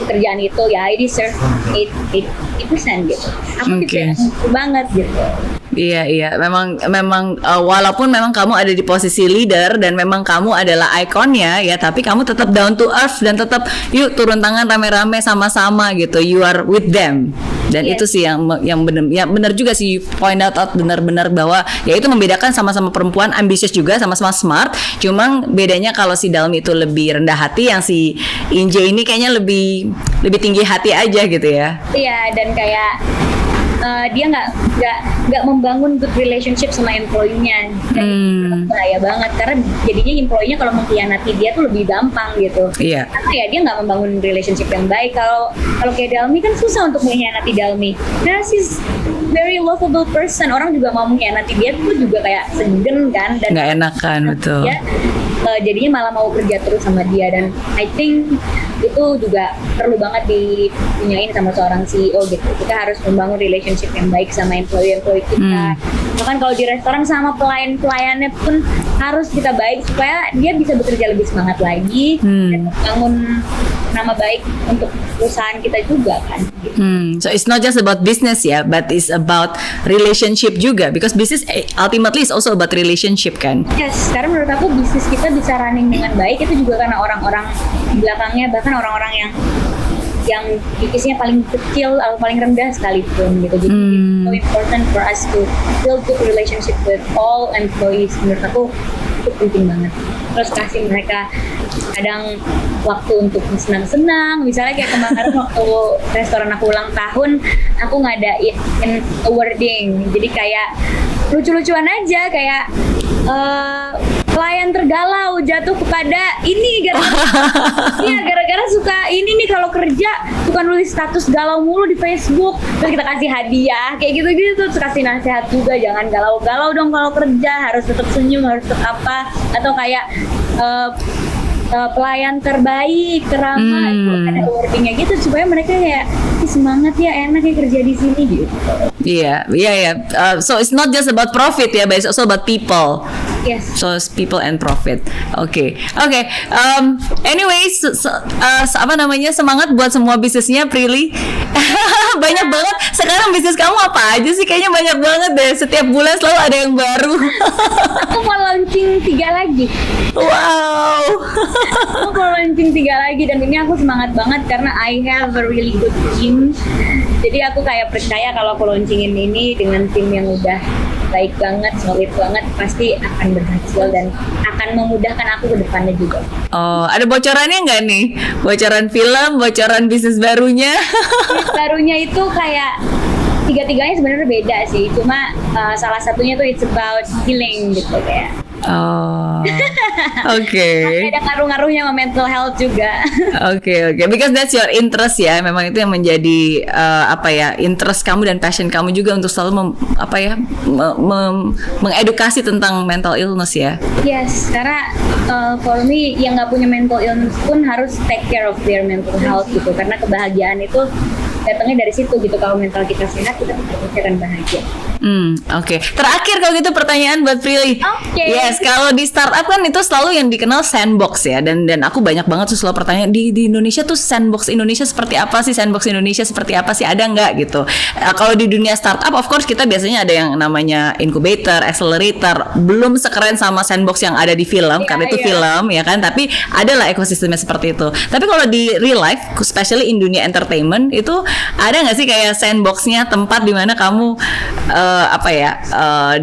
Speaker 1: pekerjaan itu, ya I deserve 8% gitu. Aku tipe yang banget gitu.
Speaker 2: Iya, memang walaupun memang kamu ada di posisi leader dan memang kamu adalah ikonnya ya, tapi kamu tetap down to earth dan tetap yuk turun tangan rame-rame sama-sama gitu. You are with them. Dan itu sih yang benar juga sih, point out benar-benar bahwa ya itu membedakan, sama-sama perempuan, ambisius juga, sama-sama smart. Cuma bedanya kalau si Dalmi itu lebih rendah hati, yang si Inje ini kayaknya lebih tinggi hati aja gitu ya.
Speaker 1: Iya, dan kayak dia nggak membangun good relationship sama employee-nya. Dan itu bahaya banget karena jadinya employee-nya kalau mengkhianati dia tuh lebih gampang gitu.
Speaker 2: Iya.
Speaker 1: Karena ya dia nggak membangun relationship yang baik. Kalau kayak Dalmi kan susah untuk mengkhianati Dalmi. Karena she's very lovable person. Orang juga mau mengkhianati dia tuh juga kayak segen kan, dan
Speaker 2: Nggak enakan, betul.
Speaker 1: dia jadinya malah mau kerja terus sama dia. Dan I think itu juga perlu banget dipunyain sama seorang CEO gitu. Kita harus membangun relationship yang baik sama employee kita. Bahkan kalau di restoran sama pelayannya pun harus kita baik supaya dia bisa bekerja lebih semangat lagi dan membangun nama baik untuk perusahaan kita juga kan.
Speaker 2: So it's not just about business ya, but it's about relationship juga, because business ultimately is also about relationship kan.
Speaker 1: Yes, karena menurut aku bisnis kita bisa running dengan baik itu juga karena orang-orang di belakangnya, bahkan orang-orang yang bisnisnya paling kecil atau paling rendah sekalipun gitu. Jadi it's so important for us to build good relationship with all employees. Menurut aku itu penting banget. Terus kasih mereka kadang waktu untuk senang-senang. Misalnya kayak kemarin waktu restoran aku ulang tahun, aku ngadain awarding. Jadi kayak lucu-lucuan aja, kayak pelayan tergalau jatuh kepada ini gara-gara suka ini nih, kalau kerja suka nulis status galau mulu di Facebook, terus kita kasih hadiah kayak gitu-gitu, terus kasih nasihat juga, jangan galau-galau dong kalau kerja, harus tetap senyum, harus tetap apa, atau kayak pelayan terbaik, teramah, itu ada awardingnya gitu supaya mereka kayak semangat ya, enak ya kerja di sini gitu.
Speaker 2: Iya. So it's not just about profit ya, but it's also about people.
Speaker 1: Yes.
Speaker 2: So it's people and profit. Oke. Anyways, apa namanya, semangat buat semua bisnisnya, Prilly. Banyak banget. Sekarang bisnis kamu apa aja sih? Kayaknya banyak banget deh. Setiap bulan selalu ada yang baru.
Speaker 1: Aku mau launching 3 lagi.
Speaker 2: Wow.
Speaker 1: Aku mau launching 3 lagi, dan ini aku semangat banget karena I have a really good team. Jadi aku kayak percaya kalau aku launchingin ini dengan tim yang udah baik banget, solid banget, pasti akan berhasil dan akan memudahkan aku ke depannya juga.
Speaker 2: Oh, ada bocorannya nggak nih? Bocoran film, bocoran bisnis barunya?
Speaker 1: Bisnis barunya itu kayak tiga-tiganya sebenarnya beda sih, cuma salah satunya tuh it's about healing gitu kayak.
Speaker 2: Oh, oke.
Speaker 1: Ada ngaruh-ngaruhnya sama mental health juga.
Speaker 2: Oke, because that's your interest ya. Memang itu yang menjadi interest kamu dan passion kamu juga untuk selalu mengedukasi tentang mental illness ya.
Speaker 1: Yes, karena for me yang nggak punya mental illness pun harus take care of their mental health gitu. Karena kebahagiaan itu datangnya dari situ gitu. Kalau mental kita sehat, kita akan bahagia.
Speaker 2: Oke. Terakhir kalau gitu pertanyaan buat Prilly.
Speaker 1: Oke.
Speaker 2: Yes, kalau di startup kan itu selalu yang dikenal sandbox ya, dan aku banyak banget tuh selalu pertanyaan di Indonesia tuh sandbox Indonesia seperti apa sih? Sandbox Indonesia seperti apa sih? Ada nggak gitu? Kalau di dunia startup, of course kita biasanya ada yang namanya incubator, accelerator. Belum sekeren sama sandbox yang ada di film, karena itu film ya kan. Tapi adalah ekosistemnya seperti itu. Tapi kalau di real life, especially in dunia entertainment, itu ada nggak sih kayak sandboxnya, tempat di mana kamu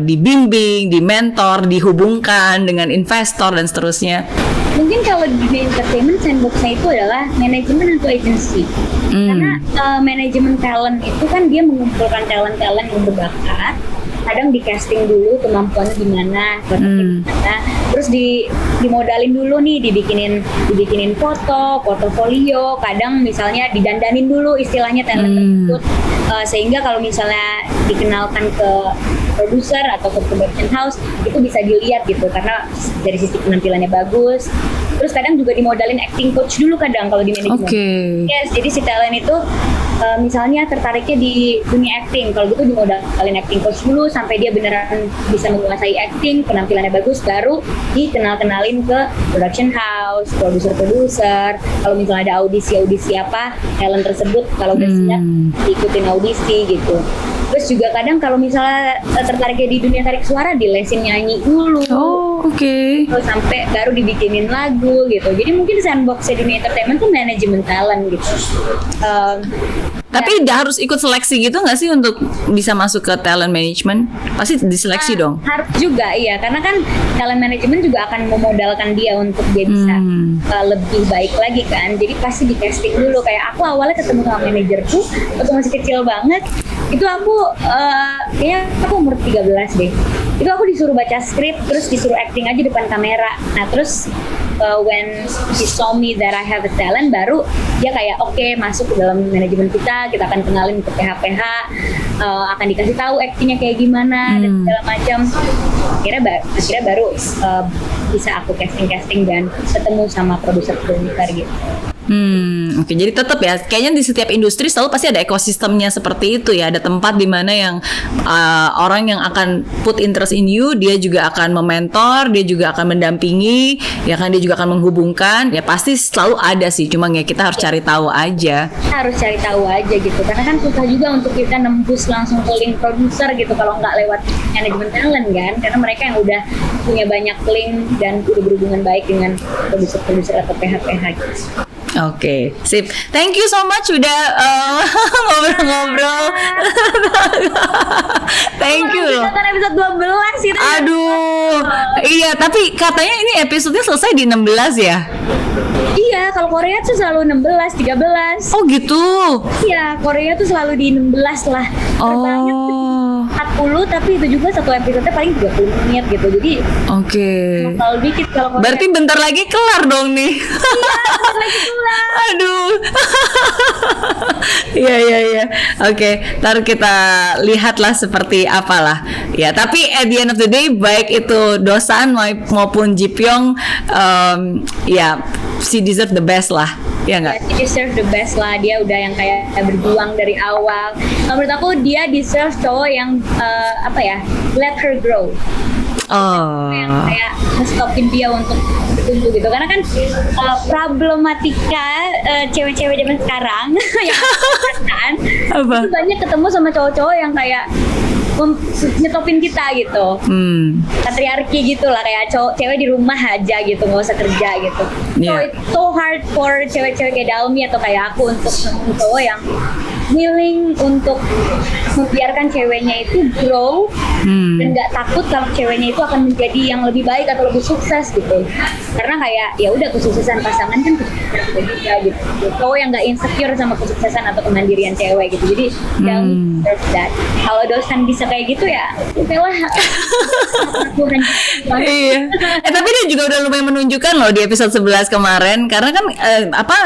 Speaker 2: dibimbing, dimentor, dihubungkan dengan investor dan seterusnya?
Speaker 1: Mungkin kalau di dunia entertainment, sandboxnya itu adalah manajemen atau agency. Karena manajemen talent itu kan dia mengumpulkan talent-talent yang berbakat. Kadang di casting dulu kemampuannya gimana, terus dimodalin dulu nih, dibikinin foto, portofolio, kadang misalnya didandanin dulu istilahnya talent tersebut, sehingga kalau misalnya dikenalkan ke produser atau ke production house itu bisa dilihat gitu, karena dari sisi penampilannya bagus. Terus kadang juga dimodalin acting coach dulu kadang kalau di manajemen. Yes, jadi si talent itu misalnya tertariknya di dunia acting, kalau gitu dimodalin acting coach dulu sampai dia beneran bisa menguasai acting, penampilannya bagus, baru dikenalin ke production house, produser. Kalau misalnya ada audisi apa, talent tersebut kalau udah siap ikutin audisi gitu. Terus juga kadang kalau misalnya tertariknya di dunia tarik suara, dilesin nyanyi dulu.
Speaker 2: Oke.
Speaker 1: Terus sampai baru dibikinin lagu gitu. Jadi mungkin sandbox dunia entertainment tuh manajemen talent gitu.
Speaker 2: Tapi harus ikut seleksi gitu nggak sih untuk bisa masuk ke talent management? Pasti diseleksi dong.
Speaker 1: Harus juga, iya, karena kan talent management juga akan memodalkan dia untuk dia bisa lebih baik lagi kan. Jadi pasti di casting dulu. Kayak aku awalnya ketemu sama manajerku waktu masih kecil banget. Itu aku kayaknya aku umur 13 deh. Itu aku disuruh baca skrip terus disuruh acting aja depan kamera. Nah terus when he saw me that I have a talent, baru dia kayak oke, masuk ke dalam manajemen kita akan kenalin ke PH-PH, akan dikasih tahu actingnya kayak gimana dan segala macam. Akhirnya baru bisa aku casting dan ketemu sama produser-produser gitu.
Speaker 2: Oke. Jadi tetap ya, kayaknya di setiap industri selalu pasti ada ekosistemnya seperti itu ya. Ada tempat di mana yang orang yang akan put interest in you, dia juga akan mementor, dia juga akan mendampingi, ya kan, dia juga akan menghubungkan. Ya pasti selalu ada sih, cuma ya kita harus cari tahu aja.
Speaker 1: Harus cari tahu aja gitu, karena kan susah juga untuk kita nembus langsung ke link produser gitu kalau nggak lewat manajemen talent kan, karena mereka yang udah punya banyak link dan udah berhubungan baik dengan produser-produser atau PH-PH gitu.
Speaker 2: Oke, sip. Thank you so much udah ngobrol-ngobrol. Thank you loh.
Speaker 1: Kita kan episode 12 gitu.
Speaker 2: Aduh, iya, tapi katanya ini episodenya selesai di 16 ya?
Speaker 1: Iya, kalau Korea tuh selalu 16, 13.
Speaker 2: Oh gitu.
Speaker 1: Iya, Korea tuh selalu di 16 lah. Terbanyak tuh 40, tapi itu juga satu episode paling 30 menit gitu. Jadi
Speaker 2: Oke.
Speaker 1: kalau dikit kalau Korea.
Speaker 2: Berarti bentar lagi kelar dong nih.
Speaker 1: Bentar lagi kelar.
Speaker 2: Aduh. Iya. Oke, ntar kita lihatlah seperti apalah. Ya, tapi at the end of the day, baik itu Dosan maupun Ji Pyong, ya, she deserve the best lah. Ya nggak?
Speaker 1: Dia deserve the best lah, dia udah yang kayak berjuang dari awal. Menurut aku dia deserve cowok yang let her grow. Yang kayak nge-stopin dia untuk bertumbuh gitu, karena kan problematika cewek-cewek zaman sekarang yang kan itu banyak ketemu sama cowok-cowok yang kayak nyetopin kita gitu, patriarki gitu lah, kayak cewek di rumah aja gitu, nggak usah kerja gitu. So it's so hard for cewek-cewek kayak Dalmi atau kayak aku untuk cowok yang willing untuk membiarkan ceweknya itu grow dan nggak takut kalau ceweknya itu akan menjadi yang lebih baik atau lebih sukses gitu. Karena kayak ya udah, kesuksesan pasangan kan kesuksesan juga gitu. Cowok yang nggak insecure sama kesuksesan atau kemandirian cewek gitu. Jadi yang that. Kalau Dosan bisa kayak gitu ya, oke lah.
Speaker 2: Iya. Tapi dia juga udah lumayan menunjukkan loh di episode 11 kemarin, karena kan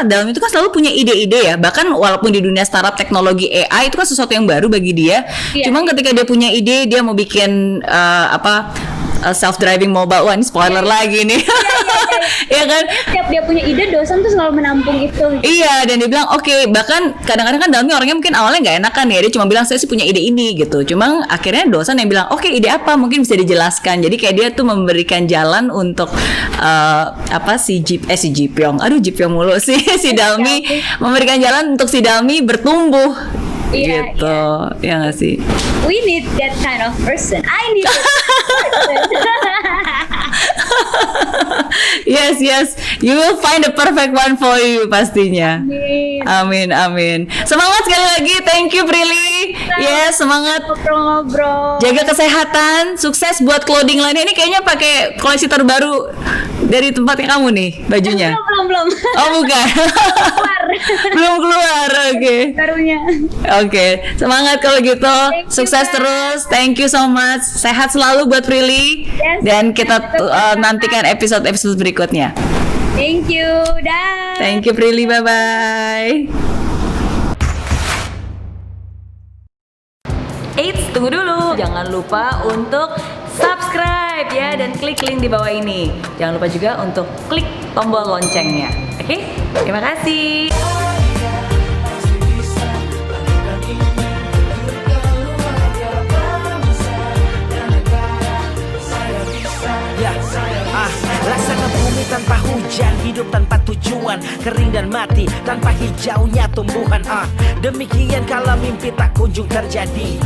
Speaker 2: dalam itu kan selalu punya ide-ide ya. Bahkan walaupun di dunia startup teknologi AI itu kan sesuatu yang baru bagi dia. Cuma ketika dia punya ide, dia mau bikin self-driving mobile. Wah, ini spoiler lagi nih. Ya kan?
Speaker 1: Setiap dia punya ide, Dosan tuh selalu menampung itu.
Speaker 2: Iya, dan dia bilang oke. Bahkan kadang-kadang kan Dalmi orangnya mungkin awalnya nggak enakan ya. Dia cuma bilang saya sih punya ide ini gitu. Cuma akhirnya Dosan yang bilang oke, ide apa? Mungkin bisa dijelaskan. Jadi kayak dia tuh memberikan jalan untuk si Ji Pyong. Aduh, Ji Pyong mulu sih. Si Dalmi memberikan jalan untuk si Dalmi bertumbuh.
Speaker 1: Iya,
Speaker 2: gitu. Ya nggak sih?
Speaker 1: We need that kind of person. I need that kind of person.
Speaker 2: Yes, you will find the perfect one for you pastinya. Amin. Semangat sekali lagi, thank you Prilly. Yes, semangat.
Speaker 1: Ngobrol-ngobrol.
Speaker 2: Jaga kesehatan, sukses buat clothing lainnya. Ini kayaknya pakai koleksi terbaru dari tempatnya kamu nih bajunya.
Speaker 1: Belum.
Speaker 2: Oh bukan. Belum keluar. Oke.
Speaker 1: Barunya.
Speaker 2: Oke, semangat kalau gitu. Sukses terus. Thank you so much. Sehat selalu buat Prilly.
Speaker 1: Yes,
Speaker 2: dan kita nantikan episode berikutnya.
Speaker 1: Thank you. Dah.
Speaker 2: Thank you Prilly. Bye bye. Eits, tunggu dulu. Jangan lupa untuk subscribe ya, dan klik link di bawah ini. Jangan lupa juga untuk klik tombol loncengnya. Oke? Terima kasih.
Speaker 3: Rasakan bumi tanpa hujan, hidup tanpa tujuan, kering dan mati tanpa hijaunya tumbuhan. Demikian kalau mimpi tak kunjung terjadi.